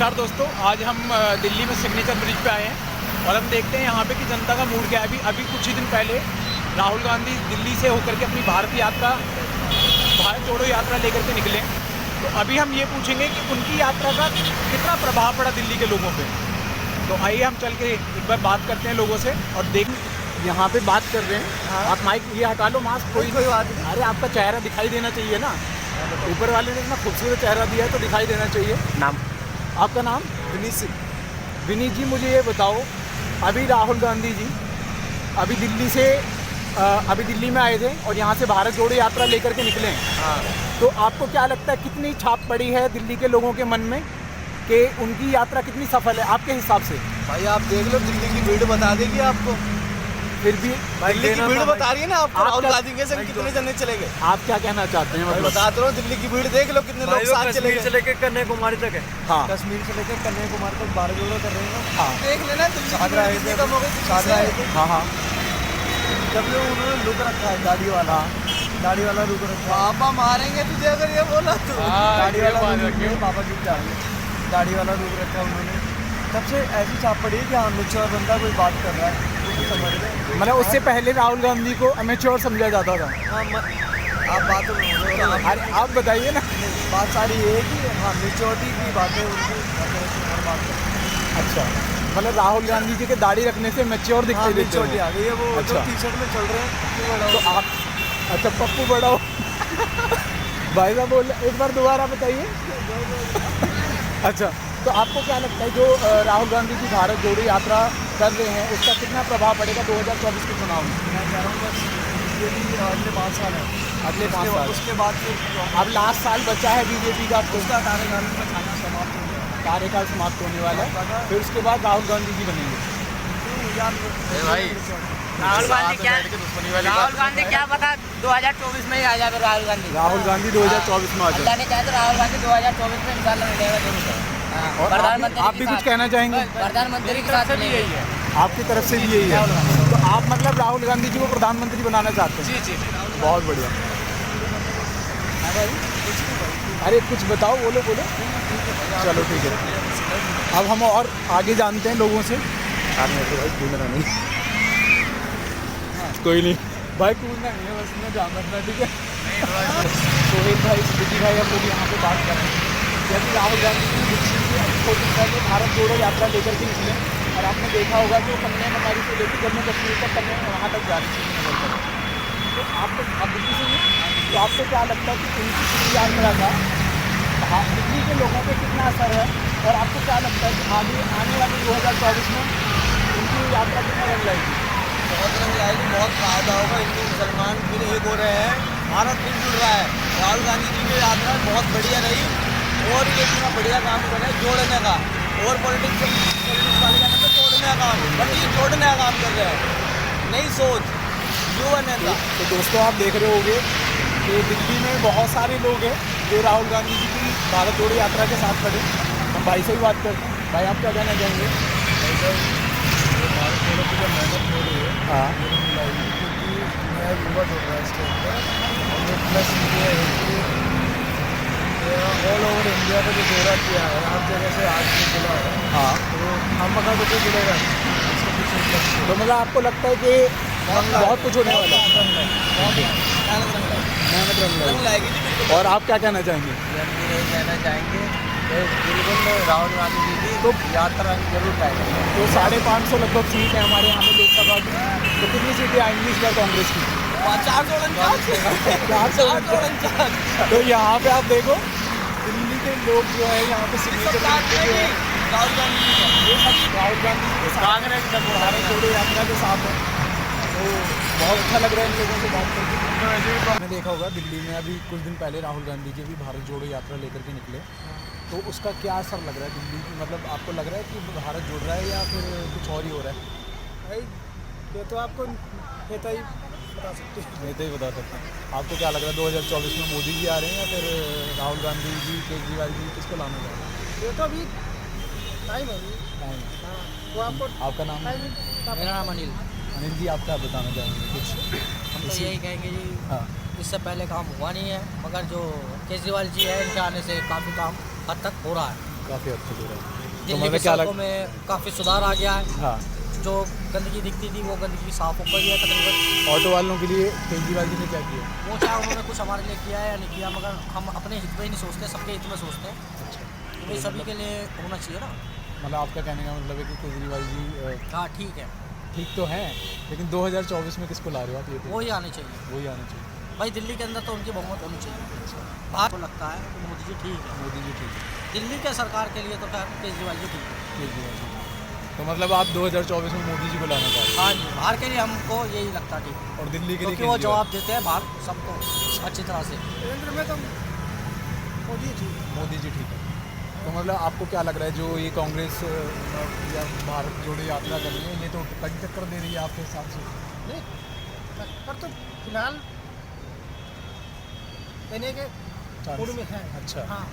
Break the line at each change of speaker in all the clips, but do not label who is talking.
नमस्कार दोस्तों, आज हम दिल्ली में सिग्नेचर ब्रिज पे आए हैं और हम देखते हैं यहाँ पे कि जनता का मूड क्या है। अभी कुछ ही दिन पहले राहुल गांधी दिल्ली से होकर के अपनी भारत जोड़ो यात्रा लेकर के निकले। तो अभी हम ये पूछेंगे कि उनकी यात्रा का कितना प्रभाव पड़ा दिल्ली के लोगों पे। तो आइए हम चल के एक बार बात करते हैं लोगों से और देख यहाँ पे बात कर रहे हैं। हाँ। आप माइक ये हटा लो, मास्क कोई बात नहीं। अरे आपका चेहरा दिखाई देना चाहिए ना, ऊपर वाले ने इतना खूबसूरत चेहरा दिया है तो दिखाई देना चाहिए। नाम आपका नाम?
विनीत सिंह।
विनीत जी, मुझे ये बताओ, अभी राहुल गांधी जी अभी दिल्ली में आए थे और यहाँ से भारत जोड़ो यात्रा लेकर के निकले हैं।
हाँ।
तो आपको क्या लगता है कितनी छाप पड़ी है दिल्ली के लोगों के मन में कि उनकी यात्रा कितनी सफल है आपके हिसाब से?
भाई आप देख लो, दिल्ली की भीड़ बता देगी आपको।
फिर भी
दिल्ली की भीड़ बता रही है ना आपको, राहुल गांधी के संग कितने जने चले गए।
आप क्या कहना चाहते हैं?
मैं बताता हूँ, दिल्ली की भीड़ देख लो कितने लोग साथ चले गए।
से लेकर कन्याकुमारी तक है।
हाँ,
कश्मीर से लेकर कन्याकुमारी तक भारत जोड़ो कर रहे हैं।
हाँ,
देख लेना दिल्ली कितनी कम हो गई।
हाँ हाँ,
जब ये उन्होंने लुक रखा है दाढ़ी वाला लुक रखा है। पापा मारेंगे तुझे अगर ये बोला तो। दाढ़ी वाला पापा चुप जाएंगे। दाढ़ी वाला लुक रखा उन्होंने, तब से ऐसी छाप पड़ी है कि हाँ मेच्योर बंदा कोई बात कर रहा है उसको समझ रहे।
मतलब उससे पहले राहुल गांधी को अमेच्योर समझा जाता था।
हाँ आप बात
अरे आप बताइए ना।
बात सारी ये है कि हाँ मेच्योरिटी की बातें उनकी हर बात करते।
अच्छा, मतलब राहुल गांधी जी के दाढ़ी रखने से मैच्योर दिखाई देते हैं।
आ गई है वो।
अच्छा।
जो टी शर्ट में चल रहे हैं
तो आप अच्छा पप्पू बड़ा हो भाई साहब बोल, एक बार दोबारा बताइए। अच्छा, तो आपको क्या लगता है जो राहुल गांधी जी भारत जोड़ो यात्रा कर रहे हैं उसका कितना प्रभाव पड़ेगा 2024 के चुनाव में?
मैं कह रहा हूँ बस ये भी अगले 5 साल है।
अगले 5 साल
उसके बाद फिर
अब लास्ट साल बचा है बीजेपी का,
उसका कार्यकाल समाप्त हो गया।
कार्यकाल समाप्त होने वाला है, फिर उसके बाद राहुल गांधी जी बनेंगे।
राहुल गांधी क्या पता 2024 में ही आ जाए। राहुल गांधी
2024 में आ जाए।
नहीं चाहे तो राहुल गांधी 2024 में इंशाल्लाह मिलेगा जरूर।
और आप भी कुछ कहना चाहेंगे?
प्रधानमंत्री के साथ यही है,
आपकी तरफ से भी यही है। तो आप मतलब राहुल गांधी जी को प्रधानमंत्री बनाना चाहते हैं?
जी।
बहुत बढ़िया। अरे कुछ बताओ, बोलो। चलो ठीक है, अब हम और आगे जानते हैं लोगों से। नहीं कोई नहीं भाई, कूदना नहीं है, बस मैं जान रखना, ठीक है। सोहेल भाई, स्मृति भाई, हम लोग यहाँ पे बात कर रहे हैं जैसे राहुल गांधी जी दिल्ली से कुछ दिन पहले भारत जोड़ो यात्रा लेकर के निकले और आपने देखा होगा कि कन्याकुमारी से लेकर जम्मू कश्मीर तक वहाँ तक जा रही थी नगर तक। तो आप दिल्ली से तो आपको क्या लगता है कि उनकी पूरी यात्रा का दिल्ली के लोगों पर कितना असर है और आपको क्या लगता है कि आने वाले 2024 में उनकी यात्रा कितना रंग लाएगी?
बहुत रंग लाएगी, बहुत फायदा होगा। हिंदू मुसलमान फिर एक हो रहे हैं, भारत फिर जुड़ रहा है। राहुल गांधी जी की यात्रा बहुत बढ़िया रही और ये इतना बढ़िया काम कर रहे हैं जोड़ने का। और पॉलिटिक्स वाले का मतलब तोड़ने का काम, बट ये जोड़ने का काम कर रहे हैं। नई सोच, युवा नेता।
तो दोस्तों आप देख रहे होंगे कि दिल्ली में बहुत सारे लोग हैं जो राहुल गांधी जी की भारत जोड़ो यात्रा के साथ खड़े। हम भाई से भी बात करते हैं। भाई आप क्या कहना चाहेंगे?
भारत जोड़ो की जो मेहनत हो रही है,
हाँ,
क्योंकि नया युवा जोड़ रहा है इसके अंदर। प्लस ये है कि ऑल ओवर इंडिया का जो दौरा किया है, हर जगह से आज भी जुड़ा है।
हाँ,
तो हम अगर तो जुड़ेगा इसके पीछे
तो मतलब आपको लगता है कि बहुत कुछ होने वाला है, मेहनत रंग लाएगी। और आप क्या कहना चाहेंगे?
यही कहना चाहेंगे बिल्कुल राहुल गांधी जी की तो यात्रा जरूर लाएंगे।
तो 550 लगभग सीट है हमारे यहाँ पे लोकसभा की, तो कितनी सीटें आएंगी इस बार कांग्रेस की?
449।
तो यहाँ पे आप देखो दिल्ली के लोग जो है यहाँ पे सिग्नेचर
राहुल गांधी जी का
ये सब राहुल गांधी जी के कांग्रेस भारत जोड़ो यात्रा के साथ है। तो बहुत अच्छा लग रहा है इन लोगों से बात करके। आपने देखा होगा दिल्ली में अभी कुछ दिन पहले राहुल गांधी जी भी भारत जोड़ो यात्रा लेकर के निकले, तो उसका क्या असर लग रहा है दिल्ली की? मतलब आपको लग रहा है कि भारत जुड़ रहा है या फिर कुछ और ही हो रहा है?
भाई ये तो आपको नेता ही बता सकते हैं।
नेता ही बता सकते हैं। आपको क्या लग रहा है 2024 में मोदी जी आ रहे हैं या फिर राहुल गांधी जी, केजरीवाल जी, किसको लाने जा रहे हैं?
ये तो अभी टाइम है। वो आपको
आपका नाम?
मेरा नाम अनिल।
अनिल जी, आप क्या बताना चाहेंगे कुछ?
हम तो यही कहेंगे जी,
हाँ,
इससे पहले काम हुआ नहीं है, मगर जो केजरीवाल जी है इनके आने से काफ़ी काम हद तक हो रहा है।
काफ़ी हद तक हो रहा है। तो
दिल्ली
मतलब
की
क्या
सड़कों में काफ़ी सुधार आ गया है।
हाँ,
जो गंदगी दिखती थी वो गंदगी साफ हो गई है तकरीबन।
ऑटो वालों के लिए केजरीवाल जी ने क्या किया?
वो चाहे उन्होंने कुछ हमारे लिए किया है या नहीं किया, मगर हम अपने हित में ही नहीं सोचते, सबके हित में सोचते हैं।
अच्छा,
तो भाई सभी के लिए होना चाहिए ना।
मतलब आपका कहने का मतलब है कि केजरीवाल जी
हाँ ठीक है,
ठीक तो हैं, लेकिन 2024 में किसको ला रहे हो आप? ये तो
वो ही आने चाहिए।
वही आना चाहिए।
भाई दिल्ली के अंदर तो उनकी बहुमत होनी चाहिए। बात को लगता है कि मोदी जी ठीक है,
मोदी जी ठीक है,
दिल्ली के सरकार के लिए तो खैर केजरीवाल जी ठीक है।
केजरीवाल जी। तो मतलब आप 2024 में मोदी जी को लाना चाहते
हाँ जी, बाहर के लिए हमको यही लगता है ठीक है,
हैं और दिल्ली के लिए
क्योंकि वो
केजरीवाल?
जवाब देते हैं बाहर सबको अच्छी तरह से।
केंद्र में तो मोदी जी।
मोदी जी ठीक है। तो मतलब आपको क्या लग रहा है जो ये कांग्रेस या भारत जोड़ो यात्रा कर रही है, ये तो कड़ी टक्कर दे रही है आपके हिसाब से?
नहीं, पर तो फिलहाल देने के
चांस?
पूर्व में है।
अच्छा,
हाँ,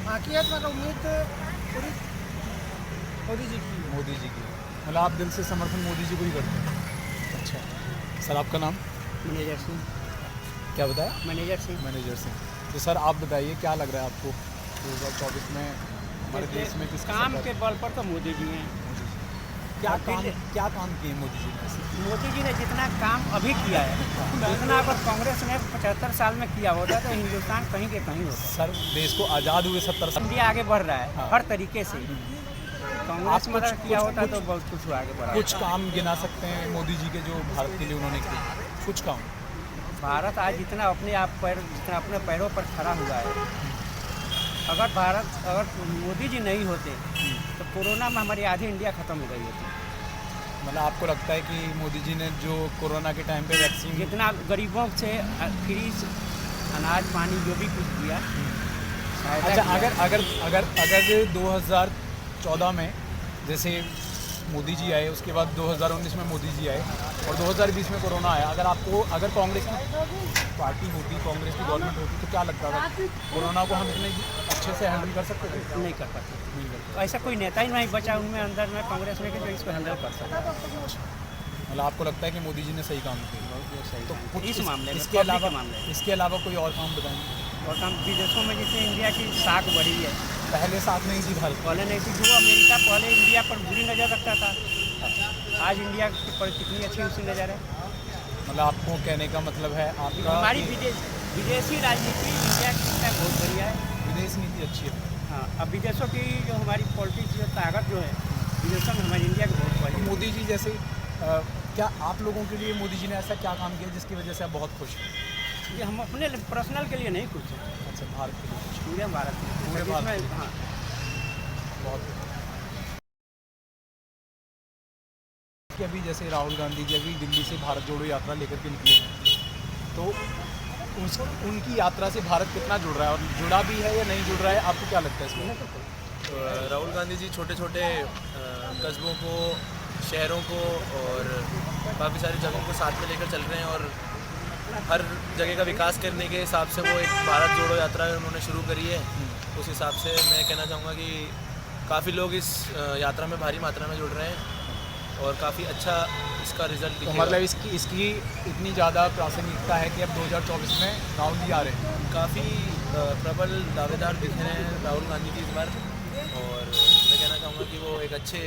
बाकी है तो उम्मीद पूरी मोदी जी की है।
मोदी जी की। मतलब आप दिल से समर्थन मोदी जी को ही करते हैं? अच्छा सर, आपका नाम?
मैनेजर सिंह।
क्या बताया?
मैनेजर सिंह।
मैनेजर सिंह। तो सर आप बताइए क्या लग रहा है आपको 2024 में हमारे देश में किस
काम के बल पर तो मोदी जी हैं।
क्या काम किए मोदी जी ने ऐसे?
मोदी जी ने जितना काम अभी किया है उतना अगर कांग्रेस ने 75 साल में किया होता तो हिंदुस्तान कहीं के कहीं होता।
सर देश को आज़ाद हुए 70 साल।
इंडिया आगे बढ़ रहा है
हाँ।
हर तरीके से। कांग्रेस
आप
में
कुछ-
अगर किया
कुछ-
होता तो
कुछ-
बहुत कुछ आगे बढ़ा।
कुछ काम गिना सकते हैं मोदी जी के जो भारत के लिए उन्होंने किए? कुछ काम?
भारत आज जितना अपने आप पर जितना अपने पैरों पर खड़ा हुआ है, अगर मोदी जी नहीं होते तो कोरोना में हमारी आधी इंडिया ख़त्म हो गई होती।
मतलब आपको लगता है कि मोदी जी ने जो कोरोना के टाइम पे वैक्सीन
जितना गरीबों से फ्री अनाज पानी जो भी कुछ दिया, सहायता
अच्छा
किया।
अगर 2014 में जैसे मोदी जी आए, उसके बाद 2019 में मोदी जी आए और 2020 में कोरोना आया, अगर कांग्रेस की पार्टी होती, कांग्रेस की गवर्नमेंट होती, तो क्या लगता था कोरोना को हम इतने अच्छे से हैंडल कर सकते थे?
नहीं कर पाते। ऐसा कोई नेता ही नहीं बचा उनमें अंदर में कांग्रेस में कि जो इसको हैंडल कर सके।
मतलब आपको लगता है कि मोदी जी ने सही काम किया? तो कुछ
इस मामले में,
इसके
पब्लिक
अलावा
के मामले में।
इसके अलावा कोई और काम बताएंगे?
और हम विदेशों में जैसे इंडिया की साख बढ़ी है,
पहले साथ नहीं थी भारत?
पहले नहीं थी। जो अमेरिका पहले इंडिया पर बुरी नज़र रखता था, आज इंडिया पर कितनी अच्छी उसकी नज़र है।
मतलब आपको कहने का मतलब है आपका
हमारी
कि
विदेशी राजनीति इंडिया की है बहुत बढ़िया है।
विदेश नीति अच्छी है।
हाँ, अब विदेशों की जो हमारी पॉलिटिक्स जो ताकत जो है विदेशों में हमारी इंडिया की बहुत
तो
बढ़िया है।
मोदी जी जैसे क्या आप लोगों के लिए मोदी जी ने ऐसा क्या काम किया जिसकी वजह से आप बहुत खुश हैं?
ये हम अपने पर्सनल के लिए नहीं कुछ है,
अच्छा, भारत के लिए खुश
पूरे भारत में।
पूरे भारत
इसमें-
में।
हाँ,
बहुत कि अभी जैसे राहुल गांधी जी अभी दिल्ली से भारत जोड़ो यात्रा लेकर के निकले हैं, तो उनकी यात्रा से भारत कितना जुड़ रहा है और जुड़ा भी है या नहीं जुड़ रहा है, आपको क्या लगता है इसमें?
राहुल गांधी जी छोटे छोटे कस्बों को, शहरों को और काफ़ी सारी जगहों को साथ में लेकर चल रहे हैं और हर जगह का विकास करने के हिसाब से वो एक भारत जोड़ो यात्रा उन्होंने शुरू करी है। उस हिसाब से मैं कहना चाहूँगा कि काफ़ी लोग इस यात्रा में भारी मात्रा में जुड़ रहे हैं और काफ़ी अच्छा इसका रिजल्ट
तो
दिखेगा।
मतलब इसकी इतनी ज़्यादा प्रासंगिकता है कि अब 2024 में राहुल जी आ रहे हैं।
काफ़ी प्रबल दावेदार दिख रहे हैं राहुल गांधी जी इस बार और मैं कहना चाहूँगा कि वो एक अच्छे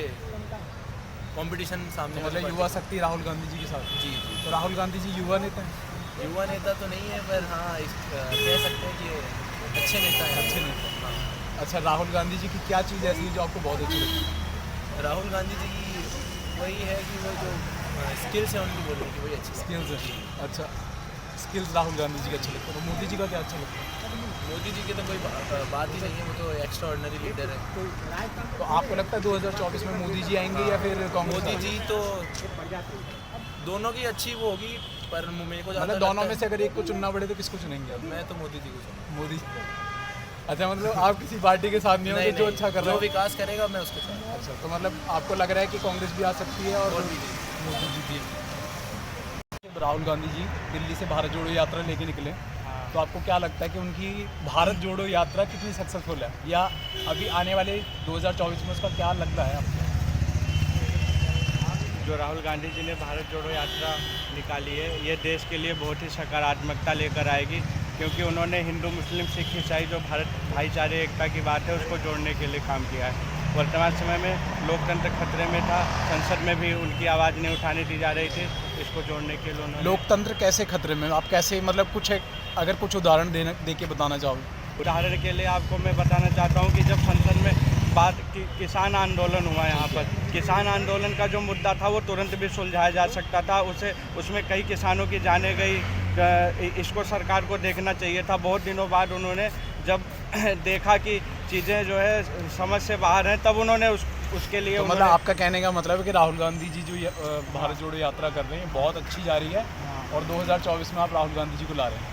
कंपटीशन सामने
मतलब युवा शक्ति राहुल गांधी जी के साथ।
जी जी
तो राहुल गांधी जी युवा नेता हैं?
युवा नेता तो नहीं है पर हाँ कह सकते हैं कि अच्छे नेता हैं।
अच्छे नेता।
हाँ।
अच्छा, राहुल गांधी जी की क्या चीज़ ऐसी है जो आपको बहुत अच्छी लगती है?
राहुल गांधी जी की वही है कि वो जो स्किल्स हैं उनकी बोलने की वही अच्छी
स्किल्स है। अच्छा, स्किल्स राहुल गांधी जी के अच्छे लगते हैं। तो मोदी जी का क्या अच्छा लगता है?
मोदी जी की तो कोई बात ही नहीं है, वो तो एक्स्ट्रा ऑर्डिनरी लीडर है।
तो आपको लगता है 2024 में मोदी जी आएंगे या फिर कांग्रेस?
मोदी जी तो दोनों की अच्छी वो होगी पर मेरे को ज़्यादा
मतलब दोनों
लगता
में से अगर एक को चुनना पड़े तो किसको चुनेंगे आप?
है- मैं तो मोदी जी को चुनूंगा।
मोदी। अच्छा, मतलब आप किसी पार्टी के साथ नहीं होंगे जो अच्छा कर रहा
जो
है?
विकास करेगा मैं उसके साथ।
अच्छा, तो मतलब आपको लग रहा है कि कांग्रेस भी आ सकती है और
भी
मोदी जी भी। राहुल गांधी जी दिल्ली से भारत जोड़ो यात्रा लेके निकले, तो आपको क्या लगता है कि उनकी भारत जोड़ो यात्रा कितनी सक्सेसफुल है या अभी आने वाले 2024 में उसका क्या लग रहा है आपको?
जो राहुल गांधी जी ने भारत जोड़ो यात्रा निकाली है, ये देश के लिए बहुत ही सकारात्मकता लेकर आएगी, क्योंकि उन्होंने हिंदू मुस्लिम सिख ईसाई जो भारत भाईचारे एकता की बात है उसको जोड़ने के लिए काम किया है। वर्तमान समय में लोकतंत्र खतरे में था, संसद में भी उनकी आवाज़ नहीं उठाने दी जा रही थी, इसको जोड़ने के लिए उन्होंने।
लोकतंत्र कैसे खतरे में, आप कैसे, मतलब कुछ अगर कुछ उदाहरण दे के बताना चाहोगे?
उदाहरण के लिए आपको मैं बताना चाहता हूँ कि जब संसद में बात की किसान आंदोलन हुआ यहाँ पर, किसान आंदोलन का जो मुद्दा था वो तुरंत भी सुलझाया जा सकता था। उसमें कई किसानों की जाने गई, इसको सरकार को देखना चाहिए था। बहुत दिनों बाद उन्होंने जब देखा कि चीज़ें जो है समझ से बाहर हैं, तब उन्होंने उसके लिए
तो मतलब आपका कहने का मतलब है कि राहुल गांधी जी जो भारत जोड़ो यात्रा कर रहे हैं बहुत अच्छी जा रही है, और 2024 में आप राहुल गांधी जी को ला रहे हैं?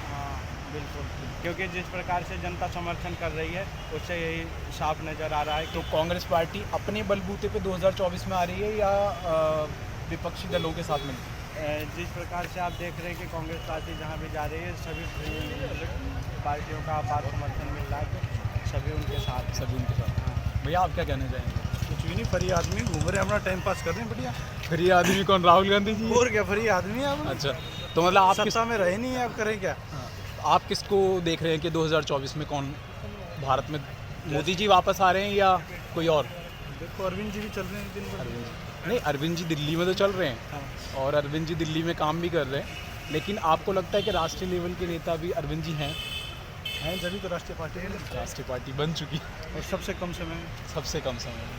बिल्कुल, क्योंकि जिस प्रकार से जनता समर्थन कर रही है उससे यही साफ नज़र आ रहा है।
तो कांग्रेस पार्टी अपने बलबूते पे 2024 में आ रही है या विपक्षी दलों के साथ मिलकर?
जिस प्रकार से आप देख रहे हैं कि कांग्रेस पार्टी जहाँ भी जा रही है सभी पार्टियों का अपार समर्थन मिल रहा है, तो सभी उनके साथ।
भैया आप क्या कहना चाहेंगे?
कुछ भी नहीं, फ्री आदमी घूम रहे हैं, अपना टाइम पास कर रहे हैं। बढ़िया
फ्री आदमी कौन, राहुल गांधी जी?
और क्या, फ्री आदमी है आप।
अच्छा, तो मतलब आप
सत्ता में रहे नहीं है, आप करें क्या?
आप किसको देख रहे हैं कि 2024 में कौन भारत में, मोदी जी वापस आ रहे हैं या कोई और?
देखो अरविंद जी भी चल रहे हैं दिन भर।
नहीं, अरविंद जी दिल्ली में तो चल रहे हैं और अरविंद जी दिल्ली में काम भी कर रहे हैं, लेकिन आपको लगता है कि राष्ट्रीय लेवल के नेता भी अरविंद जी हैं
जभी तो राष्ट्रीय पार्टी
बन चुकी
और सबसे कम समय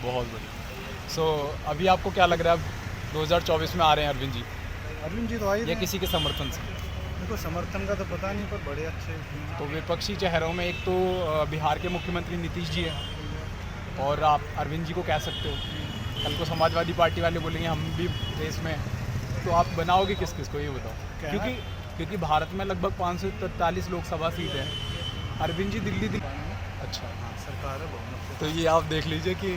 बहुत बढ़िया। सो अभी आपको क्या लग रहा है, अब 2024 में आ रहे हैं अरविंद जी
तो आई
या किसी के समर्थन से?
देखो समर्थन का तो पता नहीं, पर बड़े अच्छे।
तो विपक्षी चेहरों में एक तो बिहार के मुख्यमंत्री नीतीश जी हैं, और आप अरविंद जी को कह सकते हो। कल को समाजवादी पार्टी वाले बोलेंगे हम भी देश में, तो आप बनाओगे किस को, ये बताओ। क्योंकि भारत में लगभग 543 लोकसभा सीट है, अरविंद जी दिल्ली अच्छा
सरकार है बहुत।
तो ये आप देख लीजिए कि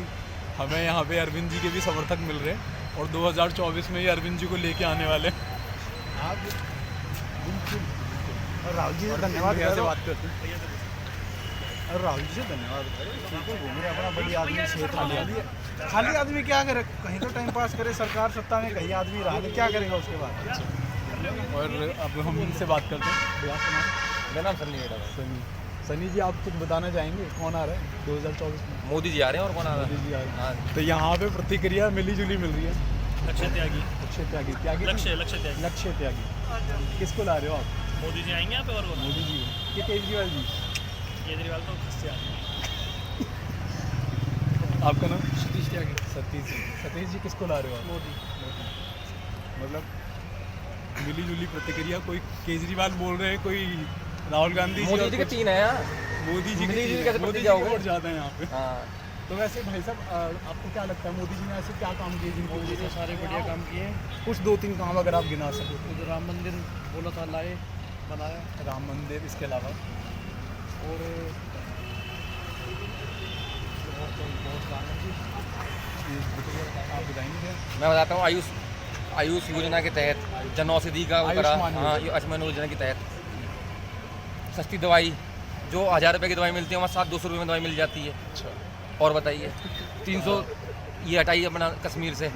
हमें यहाँ पे अरविंद जी के भी समर्थक मिल रहे हैं, और 2024 में ये अरविंद जी को लेके आने वाले हैं।
आप बिल्कुल, और राहुल जी से धन्यवाद
से बात करते हैं।
और राहुल जी से धन्यवाद, ठीक है, घूम रहे अपना, बड़ी आदमी सेहत खाली आदमी क्या करे, कहीं तो टाइम पास करे। सरकार सत्ता में, कहीं आदमी रहा तो क्या करेगा उसके बाद।
और अब हम इनसे बात करते हैं। भैया आपका नाम?
मेरा नाम सनी है।
सनी जी, आप कुछ बताना चाहेंगे, कौन आ रहा है 2024 में?
मोदी जी आ रहे हैं, और कौन आ रहा
मोदी जी आ रहे हैं।
हाँ।
तो यहाँ पे प्रतिक्रिया मिली जुली मिल रही है।
लक्ष्य त्यागी
लक्ष्य त्यागी किसको ला रहे हो आप?
मोदी जी आएंगे यहाँ पे, और
मोदी जी कि केजरीवाल जी?
केजरीवाल तो खस्ते आदमी।
आपका नाम? सतीश जी किसको ला रहे हो आप? मोदी। मतलब मिली जुली प्रतिक्रिया, कोई केजरीवाल बोल रहे हैं, कोई राहुल गांधी
मोदी जी के 3 है यार।
मोदी जी
कैसे
मोदी जी
जाओगे?
वोट ज़्यादा है यहाँ पे।
हाँ,
तो वैसे भाई साहब, आपको क्या लगता है मोदी जी ने ऐसे क्या काम किए जिनको?
मोदी ने सारे बढ़िया काम किए।
कुछ 2-3 काम अगर आप गिना सको तो।
जो राम मंदिर बोला था लाए, बनाया।
राम मंदिर, इसके अलावा
और बहुत काम है जी।
आप बताएंगे?
मैं बताता हूँ। आयुष योजना के तहत जन औषधि का वो करा। हाँ, आयुष्मान योजना के तहत सस्ती दवाई, जो 1000 रुपये की दवाई मिलती है वहाँ 700-200 रुपये में दवाई मिल जाती है।
अच्छा,
और बताइए 300 ये हटाइए अपना कश्मीर से,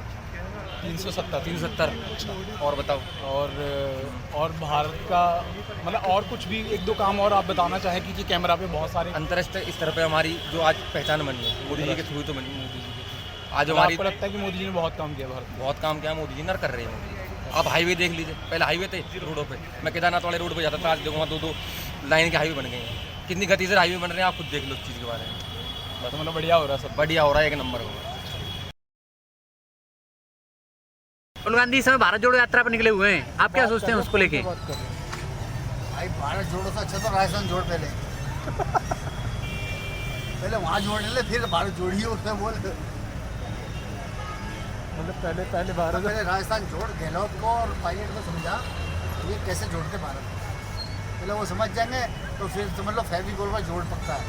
370।
और बताओ।
और भारत का मतलब और कुछ भी 1-2 काम और आप बताना चाहें कि कैमरा पे बहुत सारे
अंतर्राष्ट्रीय स्तर पर हमारी जो आज पहचान बनी है मोदी जी के थ्रू तो बनी है। मोदी जी के आज हमारी
आपको लगता है कि मोदी जी ने बहुत काम किया भारत में?
बहुत काम किया मोदी जी, नर कर रहे हैं मोदी। आप हाईवे देख लीजिए, पहले हाईवे थे रोडों पे, मैं केदारनाथ वाले रोड पे जाता था, आज देखो वहाँ 2 लाइन के हाईवे बन गए हैं। कितनी गति से हाईवे बन रहे हैं, आप खुद देख लो इस चीज़ के बारे में।
तो मतलब बढ़िया हो रहा है सब?
बढ़िया हो रहा है, 1 नंबर हो रहा है।
राहुल गांधी इस समय भारत जोड़ो यात्रा पर निकले हुए हैं, आप क्या सोचते हैं उसको लेके?
भाई भारत जोड़ो से अच्छा तो राजस्थान जोड़ पहले वहाँ जोड़ ले, फिर भारत जोड़िए, उसमें बोल।
मतलब पहले भारत,
पहले राजस्थान जोड़, गहलोत को और पायलट को समझा ये कैसे जोड़ते भारत। पहले वो समझ जाएंगे तो फिर समझ लो फेविकोल का जोड़ पक्का है।